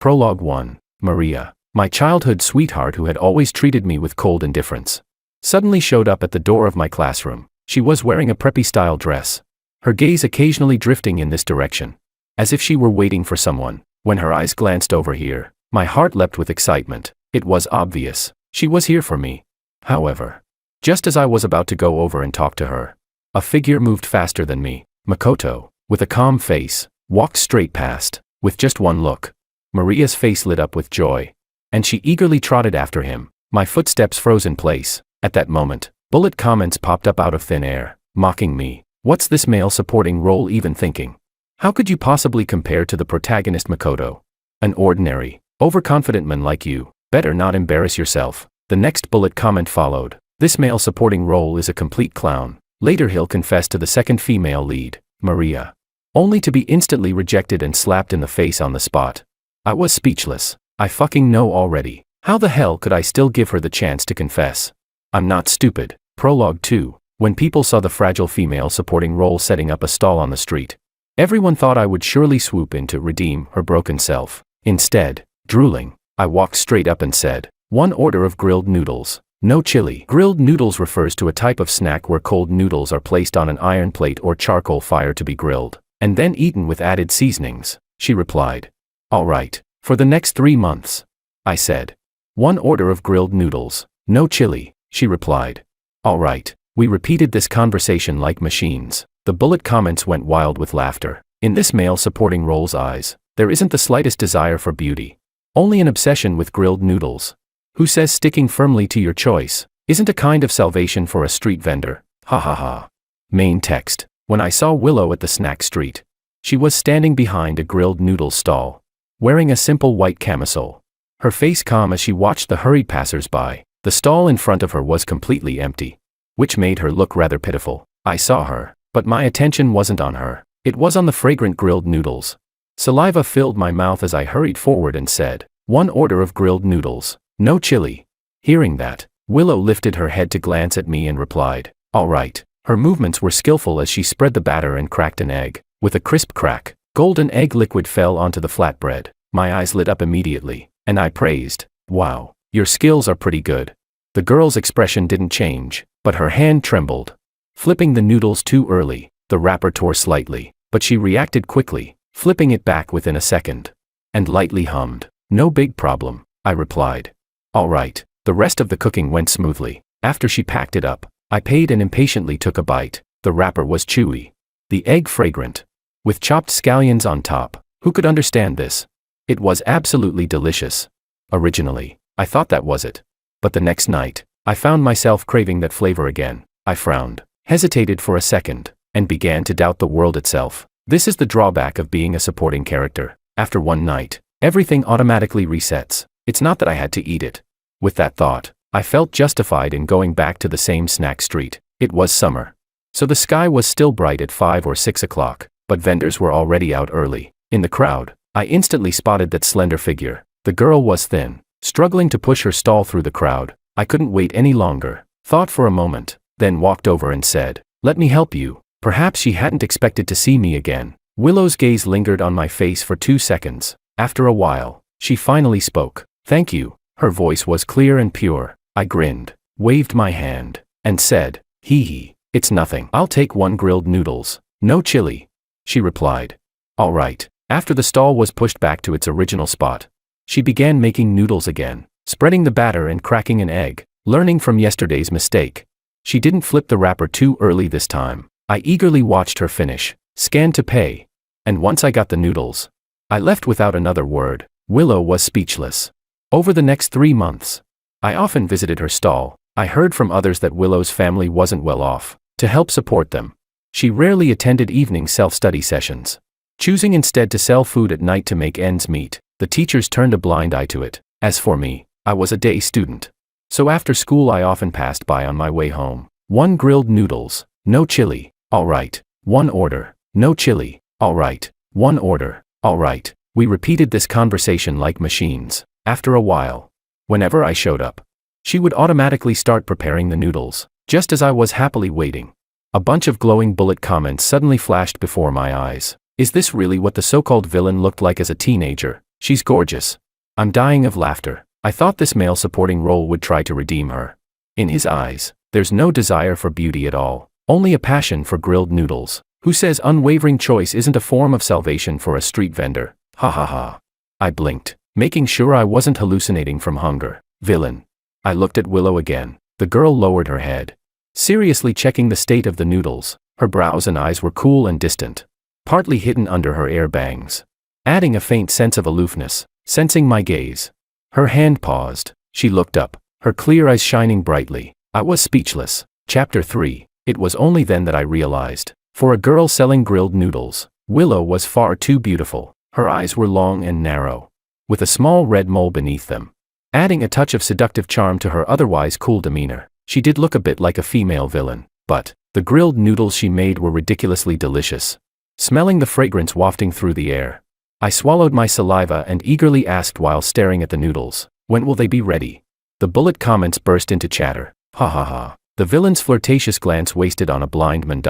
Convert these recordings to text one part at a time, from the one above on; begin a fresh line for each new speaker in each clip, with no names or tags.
Prologue 1. Maria, my childhood sweetheart who had always treated me with cold indifference, suddenly showed up at the door of my classroom. She was wearing a preppy-style dress, her gaze occasionally drifting in this direction, as if she were waiting for someone. When her eyes glanced over here, my heart leapt with excitement. It was obvious. She was here for me. However, just as I was about to go over and talk to her, a figure moved faster than me. Makoto, with a calm face, walked straight past. With just one look, Maria's face lit up with joy, and she eagerly trotted after him. My footsteps froze in place. At that moment, bullet comments popped up out of thin air, mocking me. What's this male supporting role even thinking? How could you possibly compare to the protagonist Makoto? An ordinary, overconfident man like you. Better not embarrass yourself. The next bullet comment followed. This male supporting role is a complete clown. Later he'll confess to the second female lead, Maria, only to be instantly rejected and slapped in the face on the spot. I was speechless. I fucking know already. How the hell could I still give her the chance to confess? I'm not stupid. Prologue 2. When people saw the fragile female supporting role setting up a stall on the street, everyone thought I would surely swoop in to redeem her broken self. Instead, drooling, I walked straight up and said, 1 order of grilled noodles, no chili. Grilled noodles refers to a type of snack where cold noodles are placed on an iron plate or charcoal fire to be grilled, and then eaten with added seasonings, she replied. All right, for the next 3 months, I said. 1 order of grilled noodles, no chili, she replied. All right. We repeated this conversation like machines. The bullet comments went wild with laughter. In this male supporting role's eyes, there isn't the slightest desire for beauty, only an obsession with grilled noodles. Who says sticking firmly to your choice isn't a kind of salvation for a street vendor? Ha ha ha. Main text. When I saw Willow at the snack street, she was standing behind a grilled noodles stall, wearing a simple white camisole, her face calm as she watched the hurried passers-by. The stall in front of her was completely empty, which made her look rather pitiful. I saw her, but my attention wasn't on her. It was on the fragrant grilled noodles. Saliva filled my mouth as I hurried forward and said, 1 order of grilled noodles, no chili. Hearing that, Willow lifted her head to glance at me and replied, all right. Her movements were skillful as she spread the batter and cracked an egg. With a crisp crack, golden egg liquid fell onto the flatbread. My eyes lit up immediately, and I praised, wow, your skills are pretty good. The girl's expression didn't change, but her hand trembled. Flipping the noodles too early, the wrapper tore slightly, but she reacted quickly, flipping it back within a second, and lightly hummed. No big problem, I replied. All right. The rest of the cooking went smoothly. After she packed it up, I paid and impatiently took a bite. The wrapper was chewy, the egg fragrant, with chopped scallions on top. Who could understand this? It was absolutely delicious. Originally, I thought that was it. But the next night, I found myself craving that flavor again. I frowned, hesitated for a second, and began to doubt the world itself. This is the drawback of being a supporting character. After one night, everything automatically resets. It's not that I had to eat it. With that thought, I felt justified in going back to the same snack street. It was summer, so the sky was still bright at 5 or 6 o'clock, but vendors were already out early. In the crowd, I instantly spotted that slender figure. The girl was thin, struggling to push her stall through the crowd. I couldn't wait any longer, thought for a moment, then walked over and said, let me help you. Perhaps she hadn't expected to see me again. Willow's gaze lingered on my face for 2 seconds. After a while, she finally spoke. Thank you. Her voice was clear and pure. I grinned, waved my hand, and said, hee hee, it's nothing. I'll take 1 grilled noodles, no chili, she replied. All right. After the stall was pushed back to its original spot, she began making noodles again, spreading the batter and cracking an egg, learning from yesterday's mistake. She didn't flip the wrapper too early this time. I eagerly watched her finish, scanned to pay, and once I got the noodles, I left without another word. Willow was speechless. Over the next 3 months, I often visited her stall. I heard from others that Willow's family wasn't well off. To help support them, she rarely attended evening self-study sessions, choosing instead to sell food at night to make ends meet. The teachers turned a blind eye to it. As for me, I was a day student, so after school I often passed by on my way home. 1 grilled noodles, no chili. All right. 1 order, no chili. All right. 1 order. All right. We repeated this conversation like machines. After a while, whenever I showed up, she would automatically start preparing the noodles. Just as I was happily waiting, a bunch of glowing bullet comments suddenly flashed before my eyes. Is this really what the so-called villain looked like as a teenager? She's gorgeous. I'm dying of laughter. I thought this male supporting role would try to redeem her. In his eyes, there's no desire for beauty at all, only a passion for grilled noodles. Who says unwavering choice isn't a form of salvation for a street vendor? Ha ha ha. I blinked, making sure I wasn't hallucinating from hunger. Villain. I looked at Willow again. The girl lowered her head, seriously checking the state of the noodles. Her brows and eyes were cool and distant, partly hidden under her air bangs, adding a faint sense of aloofness. Sensing my gaze, her hand paused. She looked up, her clear eyes shining brightly. I was speechless. Chapter 3. It was only then that I realized, for a girl selling grilled noodles, Willow was far too beautiful. Her eyes were long and narrow, with a small red mole beneath them, adding a touch of seductive charm to her otherwise cool demeanor. She did look a bit like a female villain, but the grilled noodles she made were ridiculously delicious. Smelling the fragrance wafting through the air, I swallowed my saliva and eagerly asked while staring at the noodles, when will they be ready? The bullet comments burst into chatter. Ha ha ha. The villain's flirtatious glance wasted on a blind man.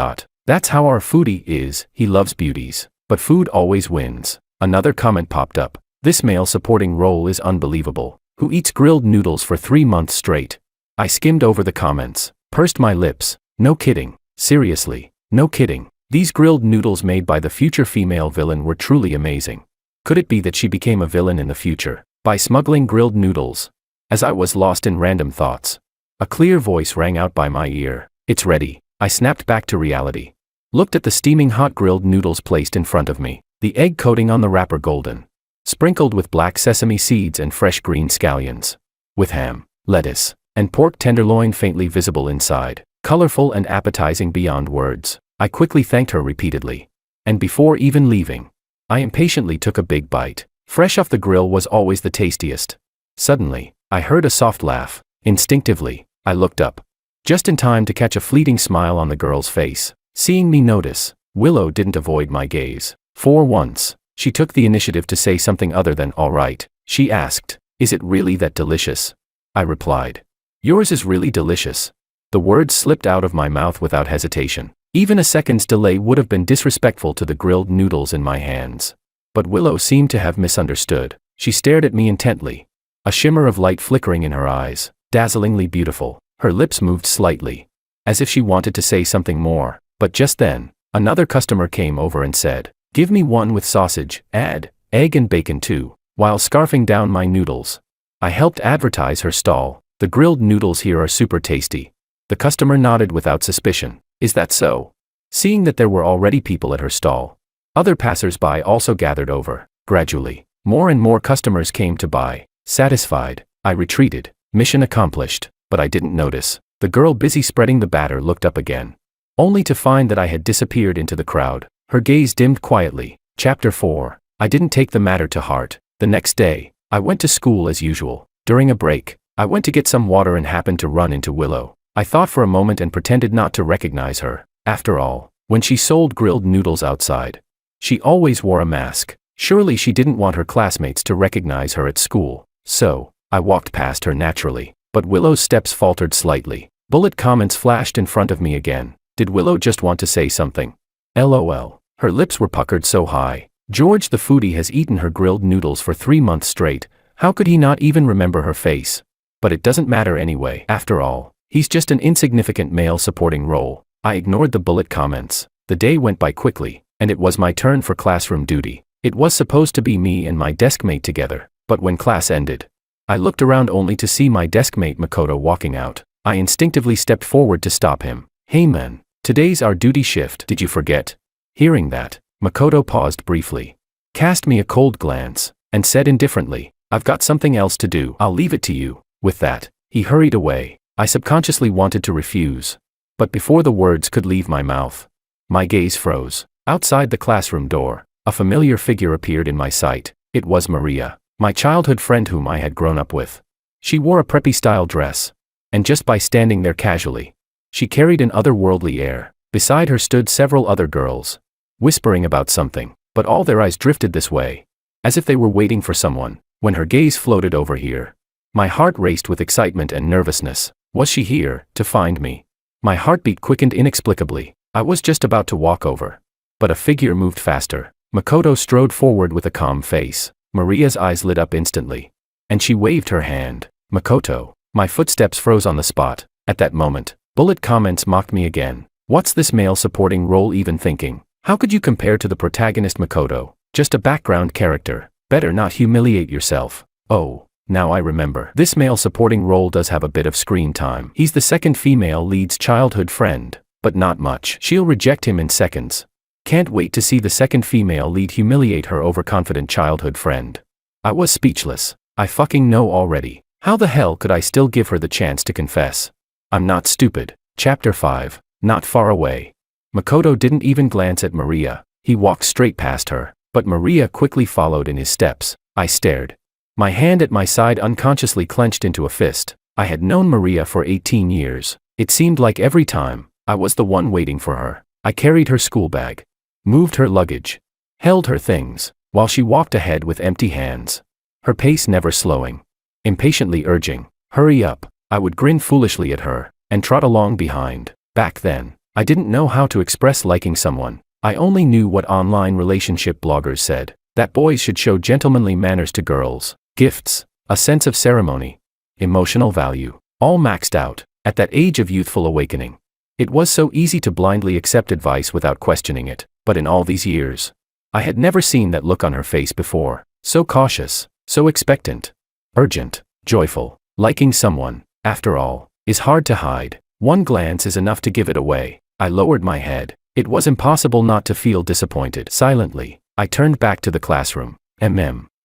That's how our foodie is, he loves beauties, but food always wins. Another comment popped up. This male supporting role is unbelievable. Who eats grilled noodles for 3 months straight? I skimmed over the comments, pursed my lips. No kidding. Seriously, no kidding. These grilled noodles made by the future female villain were truly amazing. Could it be that she became a villain in the future, by smuggling grilled noodles? As I was lost in random thoughts, a clear voice rang out by my ear. It's ready. I snapped back to reality. Looked at the steaming hot grilled noodles placed in front of me, the egg coating on the wrapper golden, sprinkled with black sesame seeds and fresh green scallions, with ham, lettuce, and pork tenderloin faintly visible inside, colorful and appetizing beyond words. I quickly thanked her repeatedly. And before even leaving, I impatiently took a big bite. Fresh off the grill was always the tastiest. Suddenly, I heard a soft laugh. Instinctively, I looked up, just in time to catch a fleeting smile on the girl's face. Seeing me notice, Willow didn't avoid my gaze. For once, she took the initiative to say something other than all right. She asked, "Is it really that delicious?" I replied, "Yours is really delicious." The words slipped out of my mouth without hesitation. Even a second's delay would have been disrespectful to the grilled noodles in my hands. But Willow seemed to have misunderstood. She stared at me intently, a shimmer of light flickering in her eyes, dazzlingly beautiful. Her lips moved slightly, as if she wanted to say something more. But just then, another customer came over and said, "Give me one with sausage, add egg and bacon too," while scarfing down my noodles. I helped advertise her stall. "The grilled noodles here are super tasty." The customer nodded without suspicion. "Is that so?" Seeing that there were already people at her stall, other passers-by also gathered over. Gradually, more and more customers came to buy. Satisfied, I retreated. Mission accomplished. But I didn't notice. The girl busy spreading the batter looked up again, only to find that I had disappeared into the crowd. Her gaze dimmed quietly. Chapter 4. I didn't take the matter to heart. The next day, I went to school as usual. During a break, I went to get some water and happened to run into Willow. I thought for a moment and pretended not to recognize her. After all, when she sold grilled noodles outside, she always wore a mask. Surely she didn't want her classmates to recognize her at school. So, I walked past her naturally. But Willow's steps faltered slightly. Bullet comments flashed in front of me again. Did Willow just want to say something? LOL. Her lips were puckered so high. George the foodie has eaten her grilled noodles for 3 months straight. How could he not even remember her face? But it doesn't matter anyway. After all, he's just an insignificant male supporting role. I ignored the bullet comments. The day went by quickly, and it was my turn for classroom duty. It was supposed to be me and my deskmate together, but when class ended, I looked around only to see my deskmate Makoto walking out. I instinctively stepped forward to stop him. "Hey man, today's our duty shift, did you forget?" Hearing that, Makoto paused briefly, cast me a cold glance, and said indifferently, "I've got something else to do, I'll leave it to you." With that, he hurried away. I subconsciously wanted to refuse, but before the words could leave my mouth, my gaze froze. Outside the classroom door, a familiar figure appeared in my sight. It was Maria, my childhood friend whom I had grown up with. She wore a preppy-style dress, and just by standing there casually, she carried an otherworldly air. Beside her stood several other girls, whispering about something, but all their eyes drifted this way, as if they were waiting for someone. When her gaze floated over here, my heart raced with excitement and nervousness. Was she here, to find me? My heartbeat quickened inexplicably. I was just about to walk over, but a figure moved faster. Makoto strode forward with a calm face. Maria's eyes lit up instantly. And she waved her hand. Makoto. My footsteps froze on the spot. At that moment, bullet comments mocked me again. What's this male supporting role even thinking? How could you compare to the protagonist Makoto? Just a background character. Better not humiliate yourself. Oh, now I remember. This male supporting role does have a bit of screen time. He's the second female lead's childhood friend, but not much. She'll reject him in seconds. Can't wait to see the second female lead humiliate her overconfident childhood friend. I was speechless. I fucking know already. How the hell could I still give her the chance to confess? I'm not stupid. Chapter 5. Not far away. Makoto didn't even glance at Maria. He walked straight past her, but Maria quickly followed in his steps. I stared. My hand at my side unconsciously clenched into a fist. I had known Maria for 18 years. It seemed like every time, I was the one waiting for her. I carried her school bag, moved her luggage, held her things, while she walked ahead with empty hands. Her pace never slowing. Impatiently urging, "Hurry up." I would grin foolishly at her, and trot along behind. Back then, I didn't know how to express liking someone. I only knew what online relationship bloggers said, that boys should show gentlemanly manners to girls, gifts, a sense of ceremony, emotional value, all maxed out, at that age of youthful awakening. It was so easy to blindly accept advice without questioning it, but in all these years, I had never seen that look on her face before, so cautious, so expectant, urgent, joyful. Liking someone, after all, is hard to hide. One glance is enough to give it away. I lowered my head. It was impossible not to feel disappointed. Silently, I turned back to the classroom.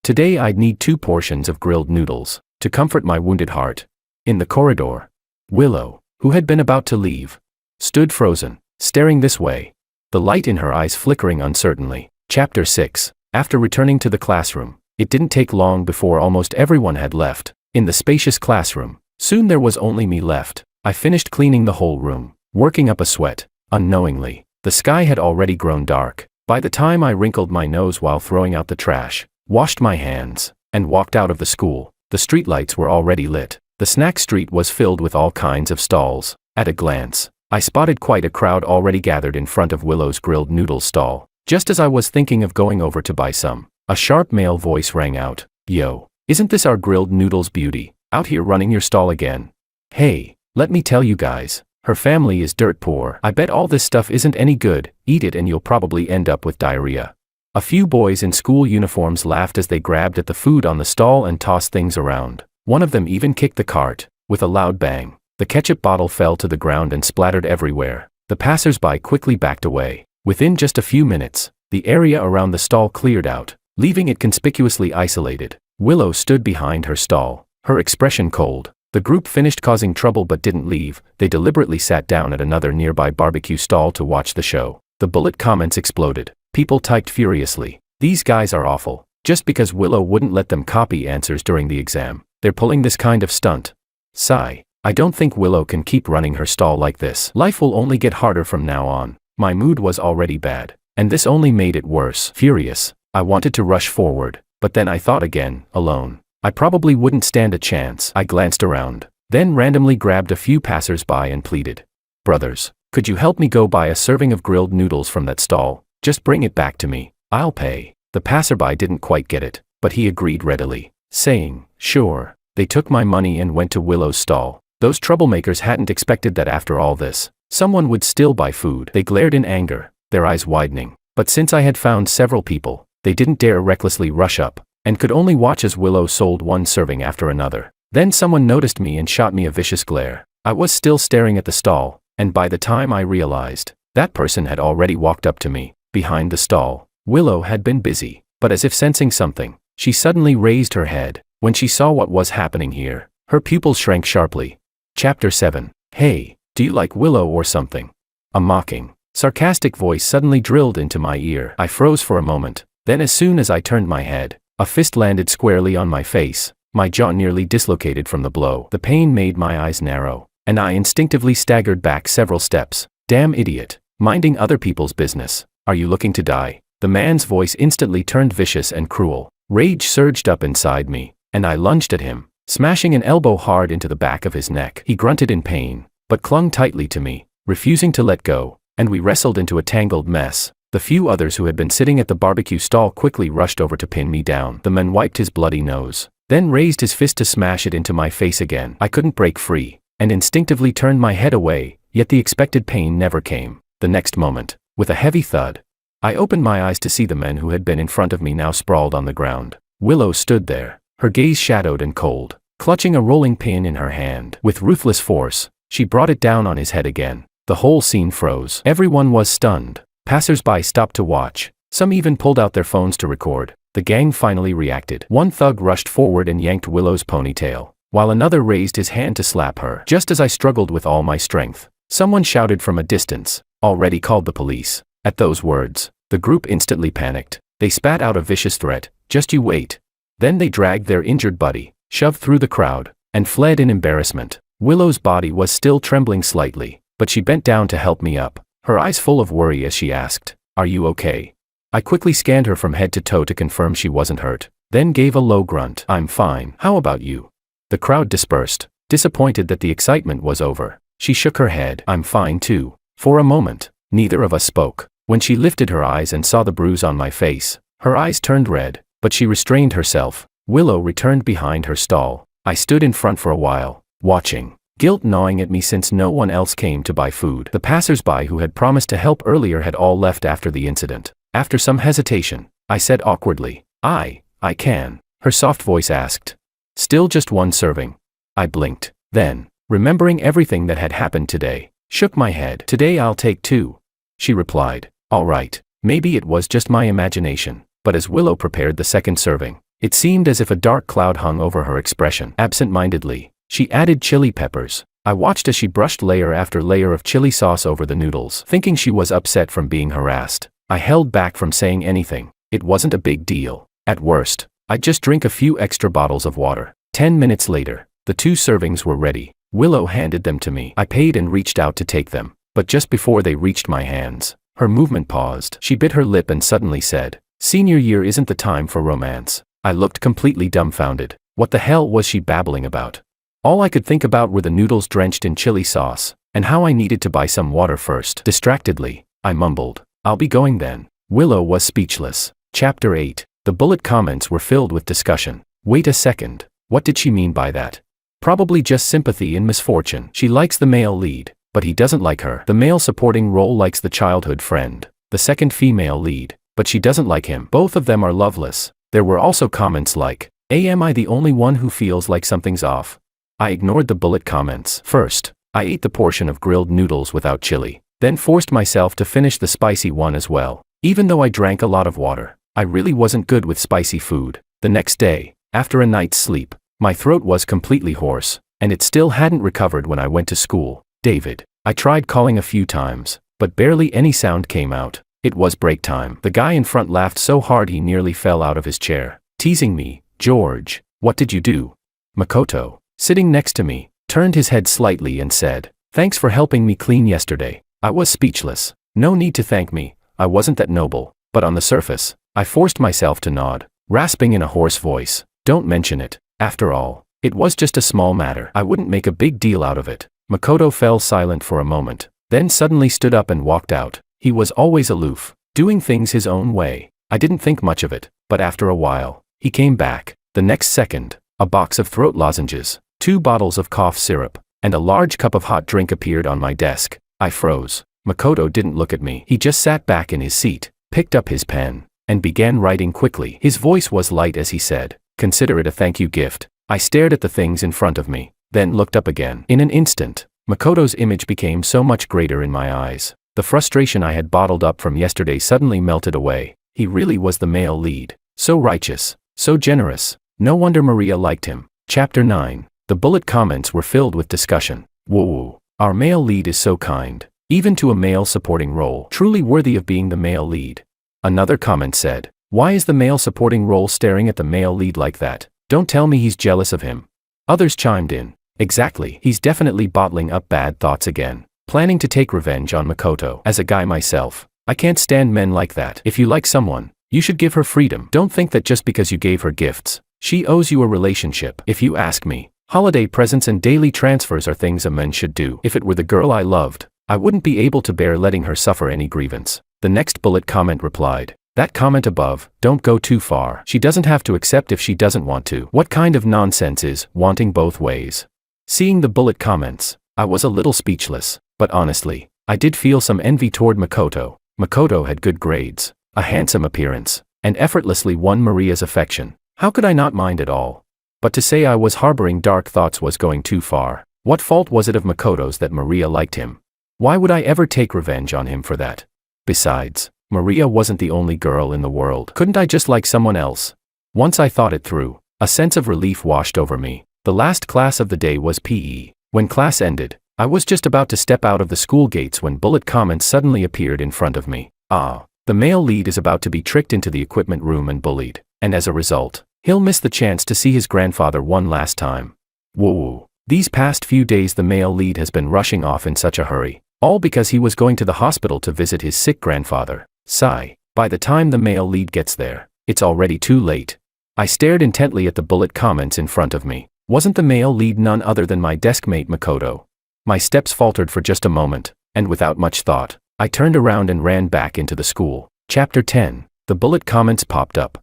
Today I'd need 2 portions of grilled noodles to comfort my wounded heart. In the corridor, Willow, who had been about to leave, stood frozen, staring this way, the light in her eyes flickering uncertainly. Chapter 6. After returning to the classroom, it didn't take long before almost everyone had left. In the spacious classroom, soon there was only me left. I finished cleaning the whole room, working up a sweat. Unknowingly, the sky had already grown dark. By the time I wrinkled my nose while throwing out the trash, washed my hands, and walked out of the school, the streetlights were already lit. The snack street was filled with all kinds of stalls. At a glance, I spotted quite a crowd already gathered in front of Willow's grilled noodles stall. Just as I was thinking of going over to buy some, a sharp male voice rang out. "Yo, isn't this our grilled noodles beauty, out here running your stall again? Hey, let me tell you guys, her family is dirt poor. I bet all this stuff isn't any good. Eat it and you'll probably end up with diarrhea." A few boys in school uniforms laughed as they grabbed at the food on the stall and tossed things around. One of them even kicked the cart. With a loud bang, the ketchup bottle fell to the ground and splattered everywhere. The passers-by quickly backed away. Within just a few minutes, the area around the stall cleared out, leaving it conspicuously isolated. Willow stood behind her stall, her expression cold. The group finished causing trouble but didn't leave. They deliberately sat down at another nearby barbecue stall to watch the show. The bullet comments exploded. People typed furiously. "These guys are awful. Just because Willow wouldn't let them copy answers during the exam, they're pulling this kind of stunt." Sigh. I don't think Willow can keep running her stall like this. Life will only get harder from now on. My mood was already bad, and this only made it worse. Furious, I wanted to rush forward, but then I thought again, alone, I probably wouldn't stand a chance. I glanced around, then randomly grabbed a few passers-by and pleaded. "Brothers, could you help me go buy a serving of grilled noodles from that stall? Just bring it back to me. I'll pay." The passerby didn't quite get it, but he agreed readily, saying, "Sure." They took my money and went to Willow's stall. Those troublemakers hadn't expected that after all this, someone would still buy food. They glared in anger, their eyes widening. But since I had found several people, they didn't dare recklessly rush up, and could only watch as Willow sold one serving after another. Then someone noticed me and shot me a vicious glare. I was still staring at the stall, and by the time I realized, that person had already walked up to me. Behind the stall, Willow had been busy, but as if sensing something, she suddenly raised her head. When she saw what was happening here, her pupils shrank sharply. Chapter 7. "Hey, do you like Willow or something?" A mocking, sarcastic voice suddenly drilled into my ear. I froze for a moment, then as soon as I turned my head, a fist landed squarely on my face. My jaw nearly dislocated from the blow. The pain made my eyes narrow, and I instinctively staggered back several steps. "Damn idiot, minding other people's business. Are you looking to die?" The man's voice instantly turned vicious and cruel. Rage surged up inside me, and I lunged at him, smashing an elbow hard into the back of his neck. He grunted in pain, but clung tightly to me, refusing to let go, and we wrestled into a tangled mess. The few others who had been sitting at the barbecue stall quickly rushed over to pin me down. The man wiped his bloody nose, then raised his fist to smash it into my face again. I couldn't break free, and instinctively turned my head away, yet the expected pain never came. The next moment, with a heavy thud, I opened my eyes to see the men who had been in front of me now sprawled on the ground. Willow stood there, her gaze shadowed and cold, clutching a rolling pin in her hand. With ruthless force, she brought it down on his head again. The whole scene froze. Everyone was stunned. Passers-by stopped to watch. Some even pulled out their phones to record. The gang finally reacted. One thug rushed forward and yanked Willow's ponytail, while another raised his hand to slap her. Just as I struggled with all my strength, someone shouted from a distance, "Already called the police." At those words, the group instantly panicked. They spat out a vicious threat, "Just you wait." Then they dragged their injured buddy, shoved through the crowd, and fled in embarrassment. Willow's body was still trembling slightly, but she bent down to help me up, her eyes full of worry as she asked, "Are you okay?" I quickly scanned her from head to toe to confirm she wasn't hurt, then gave a low grunt. "I'm fine. How about you?" The crowd dispersed, disappointed that the excitement was over. She shook her head. "I'm fine too." For a moment, neither of us spoke. When she lifted her eyes and saw the bruise on my face, her eyes turned red, but she restrained herself. Willow returned behind her stall. I stood in front for a while, watching, guilt gnawing at me since no one else came to buy food. The passers-by who had promised to help earlier had all left after the incident. After some hesitation, I said awkwardly, I can." Her soft voice asked, "Still just one serving?" I blinked. Then, remembering everything that had happened today, shook my head. "Today I'll take 2. She replied, "All right." Maybe it was just my imagination, but as Willow prepared the second serving, it seemed as if a dark cloud hung over her expression. Absent-mindedly, she added chili peppers. I watched as she brushed layer after layer of chili sauce over the noodles. Thinking she was upset from being harassed, I held back from saying anything. It wasn't a big deal. At worst, I'd just drink a few extra bottles of water. 10 minutes later, the 2 servings were ready. Willow handed them to me. I paid and reached out to take them, but just before they reached my hands, her movement paused. She bit her lip and suddenly said, "Senior year isn't the time for romance." I looked completely dumbfounded. What the hell was she babbling about? All I could think about were the noodles drenched in chili sauce, and how I needed to buy some water first. Distractedly, I mumbled, "I'll be going then." Willow was speechless. Chapter 8. The bullet comments were filled with discussion. Wait a second, what did she mean by that? Probably just sympathy in misfortune. She likes the male lead, but he doesn't like her. The male supporting role likes the childhood friend, the second female lead, but she doesn't like him. Both of them are loveless. There were also comments like, am I the only one who feels like something's off? I ignored the bullet comments. First, I ate the portion of grilled noodles without chili, then forced myself to finish the spicy one as well. Even though I drank a lot of water, I really wasn't good with spicy food. The next day, after a night's sleep, my throat was completely hoarse, and it still hadn't recovered when I went to school. David. I tried calling a few times, but barely any sound came out. It was break time. The guy in front laughed so hard he nearly fell out of his chair, teasing me. "George, what did you do?" Makoto, sitting next to me, turned his head slightly and said, "Thanks for helping me clean yesterday." I was speechless. No need to thank me, I wasn't that noble, but on the surface, I forced myself to nod, rasping in a hoarse voice, "Don't mention it. After all, it was just a small matter. I wouldn't make a big deal out of it." Makoto fell silent for a moment, then suddenly stood up and walked out. He was always aloof, doing things his own way. I didn't think much of it, but after a while, he came back. The next second, a box of throat lozenges, 2 bottles of cough syrup, and a large cup of hot drink appeared on my desk. I froze. Makoto didn't look at me. He just sat back in his seat, picked up his pen, and began writing quickly. His voice was light as he said, "Consider it a thank you gift." I stared at the things in front of me, then looked up again. In an instant, Makoto's image became so much greater in my eyes. The frustration I had bottled up from yesterday suddenly melted away. He really was the male lead. So righteous, so generous. No wonder Maria liked him. Chapter 9. The bullet comments were filled with discussion. "Whoa, our male lead is so kind. Even to a male supporting role. Truly worthy of being the male lead." Another comment said, "Why is the male supporting role staring at the male lead like that? Don't tell me he's jealous of him." Others chimed in, "Exactly, he's definitely bottling up bad thoughts again, planning to take revenge on Makoto." As a guy myself, I can't stand men like that. If you like someone, you should give her freedom. Don't think that just because you gave her gifts, she owes you a relationship. If you ask me, holiday presents and daily transfers are things a man should do. If it were the girl I loved, I wouldn't be able to bear letting her suffer any grievance. The next bullet comment replied. That comment above, don't go too far. She doesn't have to accept if she doesn't want to. What kind of nonsense is wanting both ways? Seeing the bullet comments, I was a little speechless, but honestly, I did feel some envy toward Makoto. Makoto had good grades, a handsome appearance, and effortlessly won Maria's affection. How could I not mind at all? But to say I was harboring dark thoughts was going too far. What fault was it of Makoto's that Maria liked him? Why would I ever take revenge on him for that? Besides, Maria wasn't the only girl in the world. Couldn't I just like someone else? Once I thought it through, a sense of relief washed over me. The last class of the day was PE. When class ended, I was just about to step out of the school gates when bullet comments suddenly appeared in front of me. The male lead is about to be tricked into the equipment room and bullied, and as a result, he'll miss the chance to see his grandfather one last time. Whoa. These past few days the male lead has been rushing off in such a hurry, all because he was going to the hospital to visit his sick grandfather. Sigh. By the time the male lead gets there, it's already too late. I stared intently at the bullet comments in front of me. Wasn't the male lead none other than my deskmate Makoto? My steps faltered for just a moment, and without much thought, I turned around and ran back into the school. Chapter 10. The bullet comments popped up.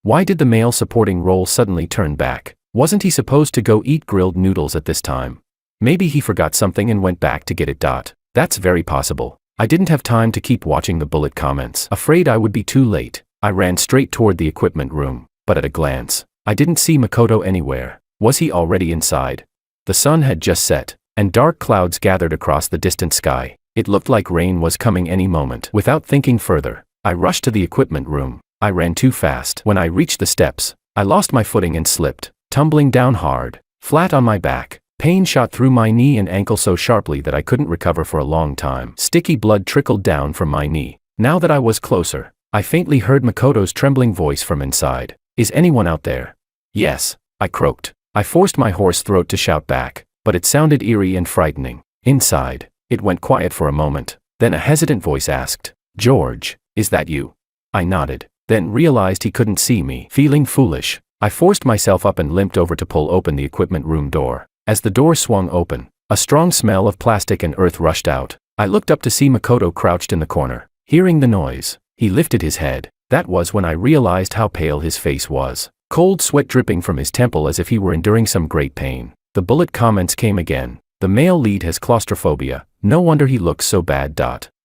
Why did the male supporting role suddenly turn back? Wasn't he supposed to go eat grilled noodles at this time? Maybe he forgot something and went back to get it. That's very possible. I didn't have time to keep watching the bullet comments. Afraid I would be too late, I ran straight toward the equipment room, but at a glance, I didn't see Makoto anywhere. Was he already inside? The sun had just set, and dark clouds gathered across the distant sky. It looked like rain was coming any moment. Without thinking further, I rushed to the equipment room. I ran too fast. When I reached the steps, I lost my footing and slipped, tumbling down hard, flat on my back. Pain shot through my knee and ankle so sharply that I couldn't recover for a long time. Sticky blood trickled down from my knee. Now that I was closer, I faintly heard Makoto's trembling voice from inside. Is anyone out there? Yes, I croaked. I forced my hoarse throat to shout back, but it sounded eerie and frightening. Inside, it went quiet for a moment. Then a hesitant voice asked, George, is that you? I nodded, then realized he couldn't see me. Feeling foolish, I forced myself up and limped over to pull open the equipment room door. As the door swung open, a strong smell of plastic and earth rushed out. I looked up to see Makoto crouched in the corner. Hearing the noise, he lifted his head. That was when I realized how pale his face was. Cold sweat dripping from his temple as if he were enduring some great pain. The bullet comments came again. The male lead has claustrophobia. No wonder he looks so bad.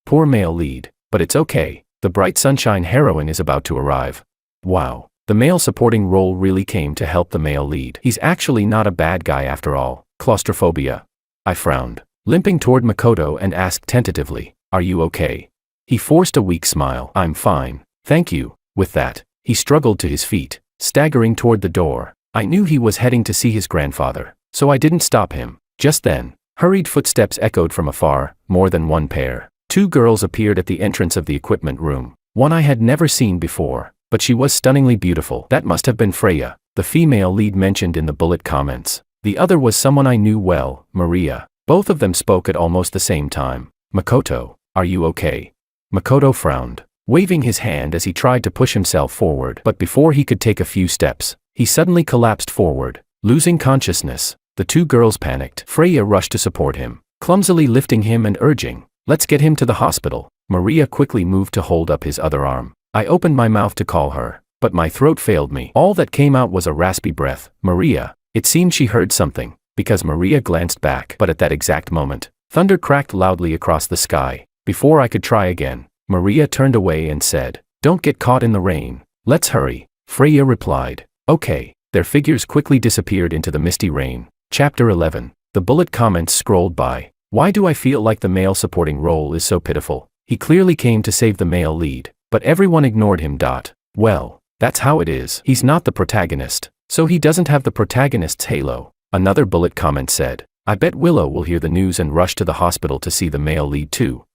Poor male lead. But it's okay. The bright sunshine heroine is about to arrive. Wow. The male supporting role really came to help the male lead. He's actually not a bad guy after all. Claustrophobia. I frowned, limping toward Makoto and asked tentatively, Are you okay? He forced a weak smile. I'm fine, thank you. With that, he struggled to his feet, staggering toward the door. I knew he was heading to see his grandfather, so I didn't stop him. Just then, hurried footsteps echoed from afar, more than one pair. Two girls appeared at the entrance of the equipment room. One I had never seen before, but she was stunningly beautiful. That must have been Freya, the female lead mentioned in the bullet comments. The other was someone I knew well, Maria. Both of them spoke at almost the same time. Makoto, are you okay? Makoto frowned, waving his hand as he tried to push himself forward. But before he could take a few steps, he suddenly collapsed forward, losing consciousness. The two girls panicked. Freya rushed to support him, clumsily lifting him and urging, Let's get him to the hospital. Maria quickly moved to hold up his other arm. I opened my mouth to call her, but my throat failed me. All that came out was a raspy breath. Maria. It seemed she heard something, because Maria glanced back. But at that exact moment, thunder cracked loudly across the sky. Before I could try again, Maria turned away and said, Don't get caught in the rain. Let's hurry. Freya replied, Okay. Their figures quickly disappeared into the misty rain. Chapter 11. The bullet comments scrolled by. Why do I feel like the male supporting role is so pitiful? He clearly came to save the male lead, but everyone ignored him. Well, that's how it is. He's not the protagonist, so he doesn't have the protagonist's halo. Another bullet comment said, I bet Willow will hear the news and rush to the hospital to see the male lead too.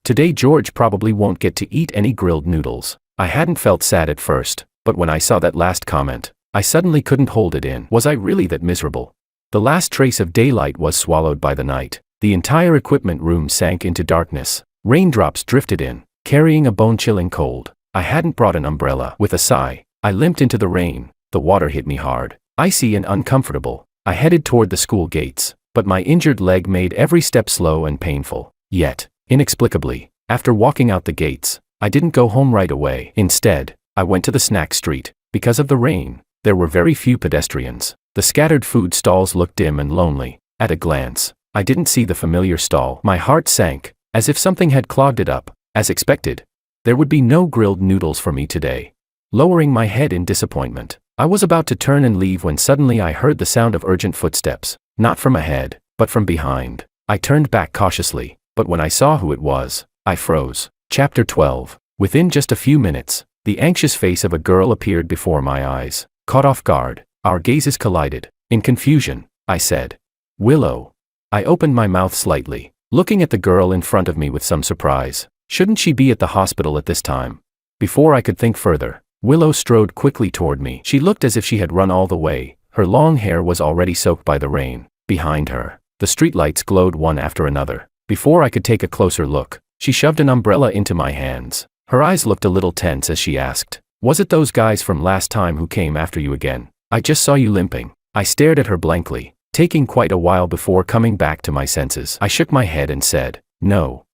Today George probably won't get to eat any grilled noodles. I hadn't felt sad at first, but when I saw that last comment, I suddenly couldn't hold it in. Was I really that miserable? The last trace of daylight was swallowed by the night. The entire equipment room sank into darkness. Raindrops drifted in, carrying a bone-chilling cold. I hadn't brought an umbrella. With a sigh, I limped into the rain. The water hit me hard, icy and uncomfortable. I headed toward the school gates, but my injured leg made every step slow and painful. Yet, inexplicably, After walking out the gates, I didn't go home right away. Instead, I went to the snack street. Because of the rain, there were very few pedestrians. The scattered food stalls looked dim and lonely. At a glance, I didn't see the familiar stall. My heart sank, as if something had clogged it up. As expected, there would be no grilled noodles for me today. Lowering my head in disappointment, I was about to turn and leave when suddenly I heard the sound of urgent footsteps, not from ahead, but from behind. I turned back cautiously, but when I saw who it was, I froze. Chapter 12. Within just a few minutes, the anxious face of a girl appeared before my eyes. Caught off guard, our gazes collided. In confusion, I said, "Willow." I opened my mouth slightly, looking at the girl in front of me with some surprise. Shouldn't she be at the hospital at this time? Before I could think further, Willow strode quickly toward me. She looked as if she had run all the way. Her long hair was already soaked by the rain. Behind her, the streetlights glowed one after another. Before I could take a closer look, she shoved an umbrella into my hands. Her eyes looked a little tense as she asked, "Was it those guys from last time who came after you again? I just saw you limping." I stared at her blankly, taking quite a while before coming back to my senses. I shook my head and said, No,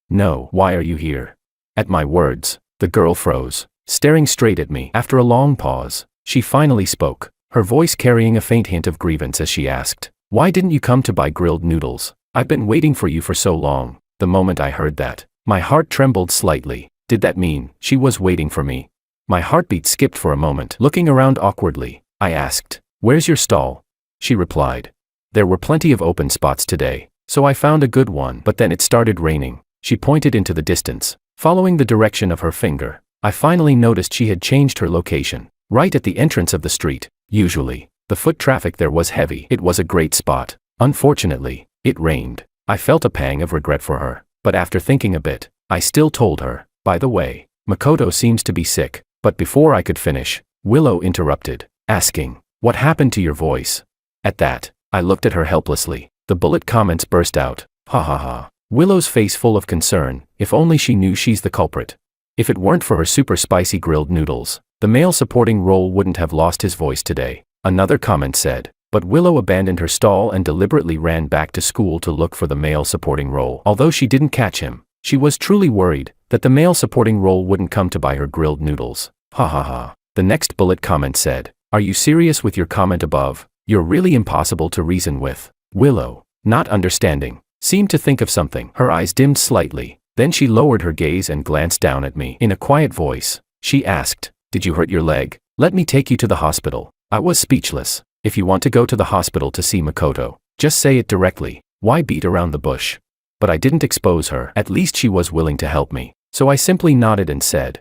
why are you here?" At my words, the girl froze, staring straight at me. After a long pause, she finally spoke, her voice carrying a faint hint of grievance as she asked, "Why didn't you come to buy grilled noodles? I've been waiting for you for so long." The moment I heard that, my heart trembled slightly. Did that mean she was waiting for me? My heartbeat skipped for a moment. Looking around awkwardly, I asked, "Where's your stall?" She replied, "There were plenty of open spots today, so I found a good one." But then it started raining. She pointed into the distance. Following the direction of her finger, I finally noticed she had changed her location, right at the entrance of the street. Usually, the foot traffic there was heavy. It was a great spot. Unfortunately, it rained. I felt a pang of regret for her, but after thinking a bit, I still told her, "By the way, Makoto seems to be sick." But before I could finish, Willow interrupted, asking, "What happened to your voice?" At that, I looked at her helplessly. The bullet comments burst out. Ha ha ha. Willow's face full of concern. If only she knew she's the culprit. If it weren't for her super spicy grilled noodles, the male supporting role wouldn't have lost his voice today. Another comment said, but Willow abandoned her stall and deliberately ran back to school to look for the male supporting role. Although she didn't catch him, she was truly worried that the male supporting role wouldn't come to buy her grilled noodles. Ha ha ha. The next bullet comment said, "Are you serious with your comment above? You're really impossible to reason with." Willow, not understanding, seemed to think of something. Her eyes dimmed slightly, then she lowered her gaze and glanced down at me. In a quiet voice, she asked, "Did you hurt your leg? Let me take you to the hospital." I was speechless. If you want to go to the hospital to see Makoto, just say it directly. Why beat around the bush? But I didn't expose her. At least she was willing to help me. So I simply nodded and said,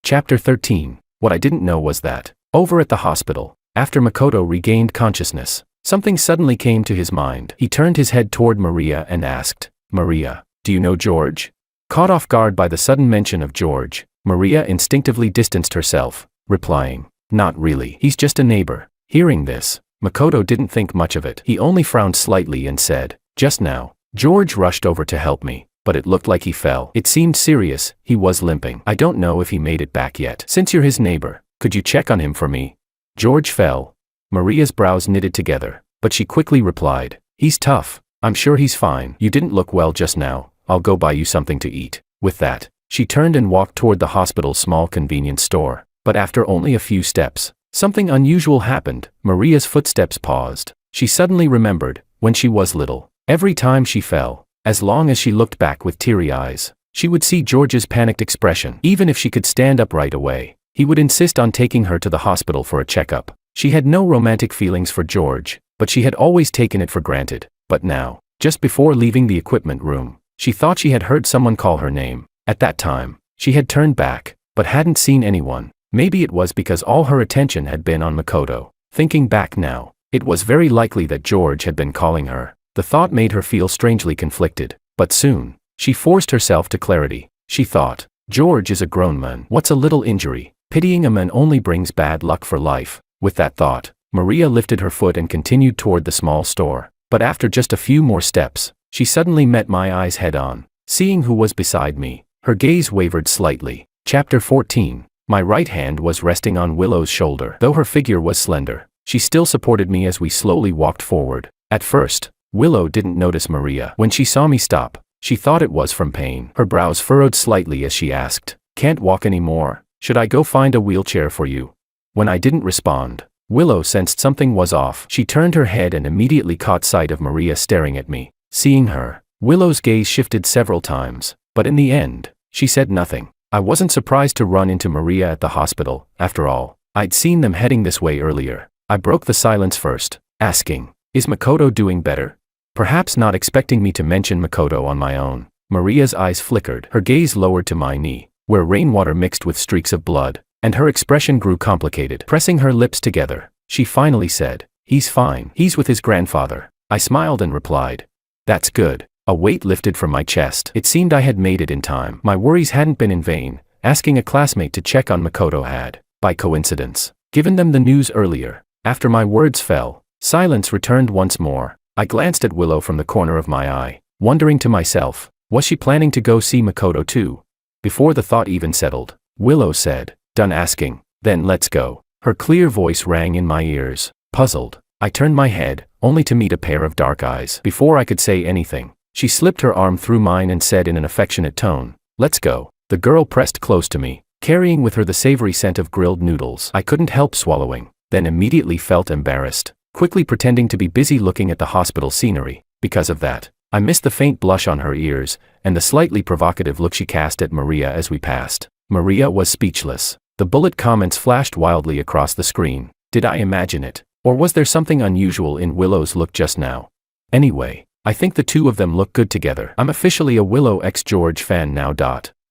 Chapter 13. What I didn't know was that, over at the hospital, after Makoto regained consciousness, something suddenly came to his mind. He turned his head toward Maria and asked, "Maria, do you know George?" Caught off guard by the sudden mention of George, Maria instinctively distanced herself, replying, "Not really. He's just a neighbor." Hearing this, Makoto didn't think much of it. He only frowned slightly and said, "Just now, George rushed over to help me, but it looked like he fell. It seemed serious. He was limping. I don't know if he made it back yet. Since you're his neighbor, could you check on him for me?" George fell. Maria's brows knitted together, but she quickly replied, "He's tough. I'm sure he's fine. You didn't look well just now. I'll go buy you something to eat." With that, she turned and walked toward the hospital's small convenience store. But after only a few steps, something unusual happened. Maria's footsteps paused. She suddenly remembered, when she was little, every time she fell, as long as she looked back with teary eyes, she would see George's panicked expression. Even if she could stand up right away, he would insist on taking her to the hospital for a checkup. She had no romantic feelings for George, but she had always taken it for granted. But now, just before leaving the equipment room, she thought she had heard someone call her name. At that time, she had turned back, but hadn't seen anyone. Maybe it was because all her attention had been on Makoto. Thinking back now, it was very likely that George had been calling her. The thought made her feel strangely conflicted, but soon, she forced herself to clarity. She thought, George is a grown man. What's a little injury? Pitying a man only brings bad luck for life. With that thought, Maria lifted her foot and continued toward the small store. But after just a few more steps, she suddenly met my eyes head-on. Seeing who was beside me, her gaze wavered slightly. Chapter 14. My right hand was resting on Willow's shoulder. Though her figure was slender, she still supported me as we slowly walked forward. At first, Willow didn't notice Maria. When she saw me stop, She thought it was from pain. Her brows furrowed slightly as she asked, "Can't walk anymore? Should I go find a wheelchair for you?" When I didn't respond, Willow sensed something was off. She turned her head and immediately caught sight of Maria staring at me. Seeing her, Willow's gaze shifted several times, but in the end, she said nothing. I wasn't surprised to run into Maria at the hospital. After all, I'd seen them heading this way earlier. I broke the silence first, asking, "Is Makoto doing better?" Perhaps not expecting me to mention Makoto on my own, Maria's eyes flickered. Her gaze lowered to my knee, where rainwater mixed with streaks of blood, and her expression grew complicated. Pressing her lips together, she finally said, "He's fine. He's with his grandfather." I smiled and replied, "That's good." A weight lifted from my chest. It seemed I had made it in time. My worries hadn't been in vain. Asking a classmate to check on Makoto had, by coincidence, given them the news earlier. After my words fell, silence returned once more. I glanced at Willow from the corner of my eye, wondering to myself, was she planning to go see Makoto too? Before the thought even settled, Willow said, "Done asking, then let's go." Her clear voice rang in my ears. Puzzled, I turned my head, only to meet a pair of dark eyes. Before I could say anything, she slipped her arm through mine and said in an affectionate tone, "Let's go." The girl pressed close to me, carrying with her the savory scent of grilled noodles. I couldn't help swallowing, then immediately felt embarrassed, quickly pretending to be busy looking at the hospital scenery. Because of that, I missed the faint blush on her ears, and the slightly provocative look she cast at Maria as we passed. Maria was speechless. The bullet comments flashed wildly across the screen. Did I imagine it? Or was there something unusual in Willow's look just now? Anyway, I think the two of them look good together. I'm officially a Willow x George fan now.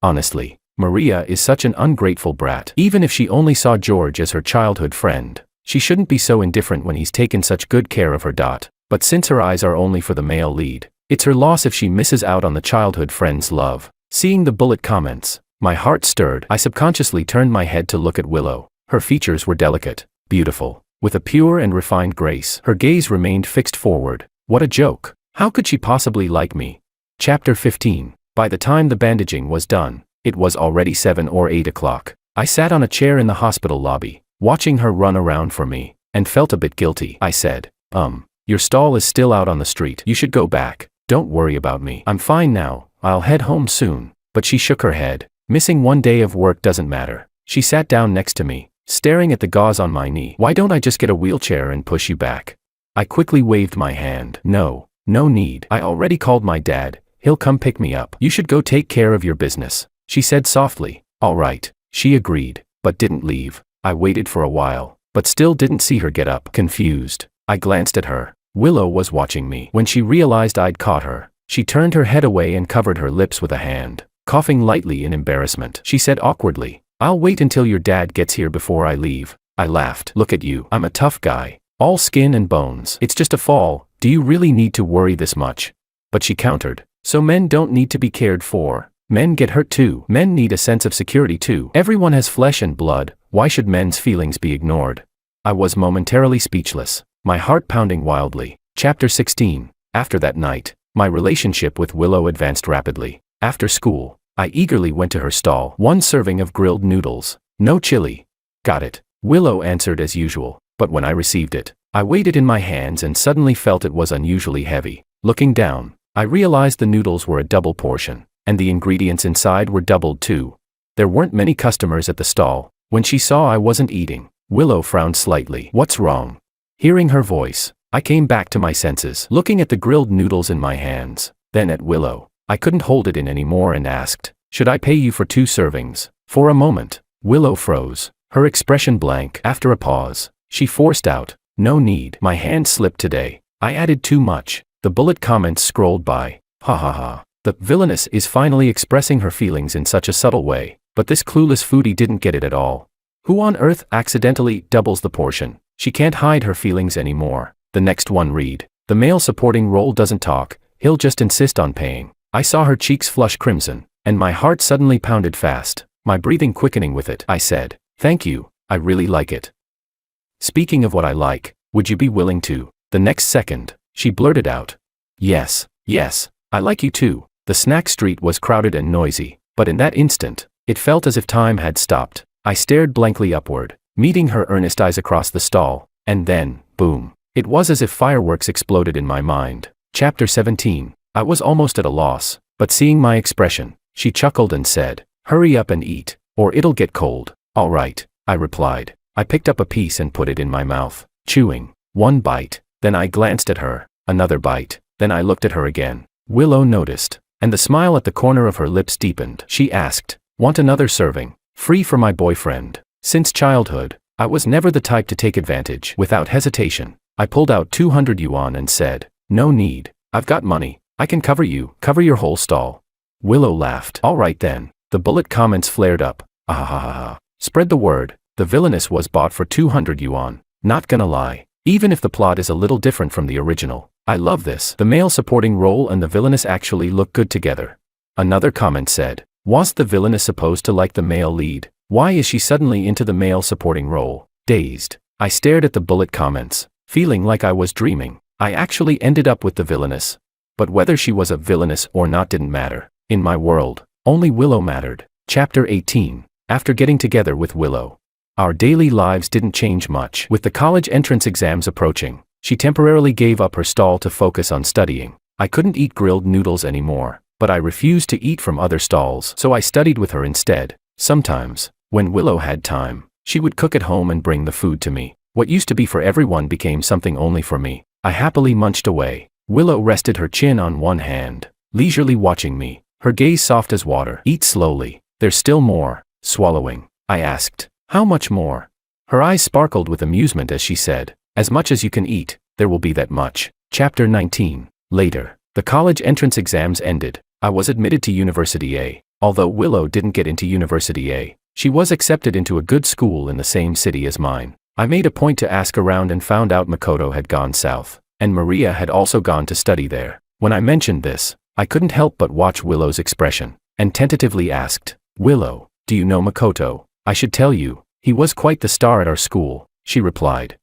Honestly, Maria is such an ungrateful brat. Even if she only saw George as her childhood friend, she shouldn't be so indifferent when he's taken such good care of her. But since her eyes are only for the male lead, it's her loss if she misses out on the childhood friend's love. Seeing the bullet comments, my heart stirred. I subconsciously turned my head to look at Willow. Her features were delicate, beautiful, with a pure and refined grace. Her gaze remained fixed forward. What a joke. How could she possibly like me? Chapter 15. By the time the bandaging was done, it was already 7 or 8 o'clock. I sat on a chair in the hospital lobby, watching her run around for me, and felt a bit guilty. I said, your stall is still out on the street. You should go back. Don't worry about me. I'm fine now. I'll head home soon." But she shook her head. "Missing one day of work doesn't matter." She sat down next to me, staring at the gauze on my knee. "Why don't I just get a wheelchair and push you back?" I quickly waved my hand. No need. I already called my dad. He'll come pick me up. You should go take care of your business," she said softly. "All right," she agreed, but didn't leave. I waited for a while, but still didn't see her get up. Confused, I glanced at her. Willow was watching me. When she realized I'd caught her, she turned her head away and covered her lips with a hand, coughing lightly in embarrassment. She said awkwardly, "I'll wait until your dad gets here before I leave." I laughed. "Look at you. I'm a tough guy. All skin and bones. It's just a fall. Do you really need to worry this much?" But she countered, "So men don't need to be cared for. Men get hurt too. Men need a sense of security too. Everyone has flesh and blood. Why should men's feelings be ignored?" I was momentarily speechless, my heart pounding wildly. Chapter 16. After that night, my relationship with Willow advanced rapidly. After school, I eagerly went to her stall. "1 serving of grilled noodles. No chili." "Got it," Willow answered as usual, but when I received it, I weighed it in my hands and suddenly felt it was unusually heavy. Looking down, I realized the noodles were a double portion, and the ingredients inside were doubled too. There weren't many customers at the stall. When she saw I wasn't eating, Willow frowned slightly. "What's wrong?" Hearing her voice, I came back to my senses, looking at the grilled noodles in my hands, then at Willow. I couldn't hold it in anymore and asked, "Should I pay you for 2 servings? For a moment, Willow froze, her expression blank. After a pause, she forced out, "No need." My hand slipped today. I added too much. The bullet comments scrolled by. Ha ha ha. The villainess is finally expressing her feelings in such a subtle way, but this clueless foodie didn't get it at all. Who on earth accidentally doubles the portion? She can't hide her feelings anymore. The next one read. The male supporting role doesn't talk, he'll just insist on paying. I saw her cheeks flush crimson, and my heart suddenly pounded fast, my breathing quickening with it. I said, "Thank you, I really like it." "Speaking of what I like, would you be willing to?" The next second, she blurted out, Yes, I like you too." The snack street was crowded and noisy, but in that instant, it felt as if time had stopped. I stared blankly upward, meeting her earnest eyes across the stall, and then, boom. It was as if fireworks exploded in my mind. Chapter 17. I was almost at a loss, But seeing my expression, she chuckled and said, "Hurry up and eat, or it'll get cold." "All right," I replied. I picked up a piece and put it in my mouth, chewing. One bite, then I glanced at her, another bite, then I looked at her again. Willow noticed, and the smile at the corner of her lips deepened. She asked, "Want another serving? Free for my boyfriend." Since childhood, I was never the type to take advantage. Without hesitation, I pulled out 200 yuan and said, "No need, I've got money, I can cover your whole stall." Willow laughed. "All right then." The bullet comments flared up. "Ahahaha. Spread the word, the villainess was bought for 200 yuan. Not gonna lie, even if the plot is a little different from the original, I love this. The male supporting role and the villainess actually look good together." Another comment said, "Was the villainess supposed to like the male lead? Why is she suddenly into the male supporting role?" Dazed, I stared at the bullet comments, feeling like I was dreaming. I actually ended up with the villainess. But whether she was a villainess or not didn't matter. In my world, only Willow mattered. Chapter 18. After getting together with Willow, our daily lives didn't change much. With the college entrance exams approaching, she temporarily gave up her stall to focus on studying. I couldn't eat grilled noodles anymore, but I refused to eat from other stalls, so I studied with her instead. Sometimes, when Willow had time, she would cook at home and bring the food to me. What used to be for everyone became something only for me. I happily munched away. Willow rested her chin on one hand, leisurely watching me, her gaze soft as water. "Eat slowly, there's still more." Swallowing, I asked, "How much more?" Her eyes sparkled with amusement as she said, "As much as you can eat, there will be that much." Chapter 19. Later, the college entrance exams ended. I was admitted to University A. Although Willow didn't get into University A, she was accepted into a good school in the same city as mine. I made a point to ask around and found out Makoto had gone south, and Maria had also gone to study there. When I mentioned this, I couldn't help but watch Willow's expression, and tentatively asked, "Willow, do you know Makoto?" "I should tell you, he was quite the star at our school," she replied.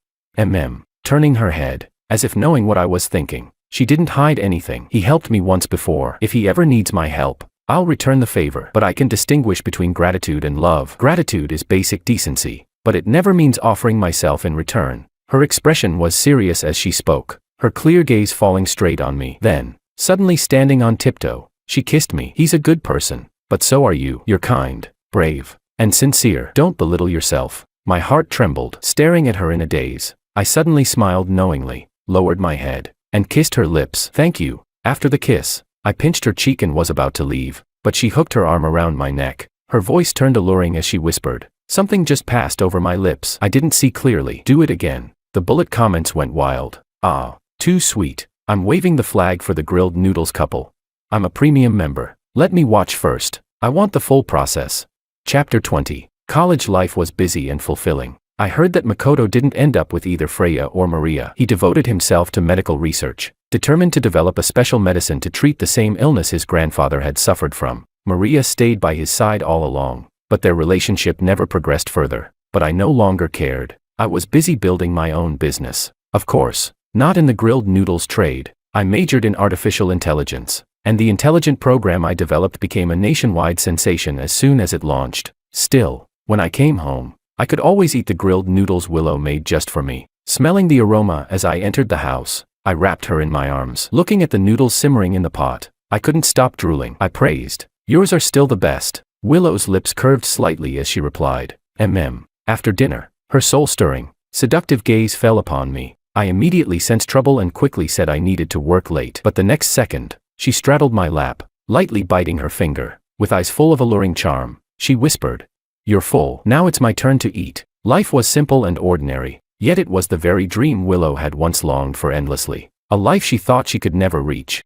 Turning her head, as if knowing what I was thinking. She didn't hide anything. "He helped me once before. If he ever needs my help, I'll return the favor." But I can distinguish between gratitude and love. Gratitude is basic decency, but it never means offering myself in return. Her expression was serious as she spoke, her clear gaze falling straight on me. Then, suddenly standing on tiptoe, she kissed me. "He's a good person, but so are you. You're kind, brave, and sincere. Don't belittle yourself." My heart trembled. Staring at her in a daze, I suddenly smiled knowingly, lowered my head, and kissed her lips. "Thank you." After the kiss, I pinched her cheek and was about to leave, but she hooked her arm around my neck. Her voice turned alluring as she whispered, "Something just passed over my lips. I didn't see clearly." "Do it again." The bullet comments went wild. "Ah, too sweet. I'm waving the flag for the grilled noodles couple. I'm a premium member. Let me watch first. I want the full process." Chapter 20. College life was busy and fulfilling. I heard that Makoto didn't end up with either Freya or Maria. He devoted himself to medical research, determined to develop a special medicine to treat the same illness his grandfather had suffered from. Maria stayed by his side all along, but their relationship never progressed further. But I no longer cared. I was busy building my own business. Of course, not in the grilled noodles trade. I majored in artificial intelligence, and the intelligent program I developed became a nationwide sensation as soon as it launched. Still, when I came home, I could always eat the grilled noodles Willow made just for me. Smelling the aroma as I entered the house, I wrapped her in my arms. Looking at the noodles simmering in the pot, I couldn't stop drooling. I praised, "Yours are still the best." Willow's lips curved slightly as she replied, After dinner, her soul-stirring, seductive gaze fell upon me. I immediately sensed trouble and quickly said I needed to work late. But the next second, she straddled my lap, lightly biting her finger. With eyes full of alluring charm, she whispered, "You're full. Now it's my turn to eat." Life was simple and ordinary, yet it was the very dream Willow had once longed for endlessly. A life she thought she could never reach.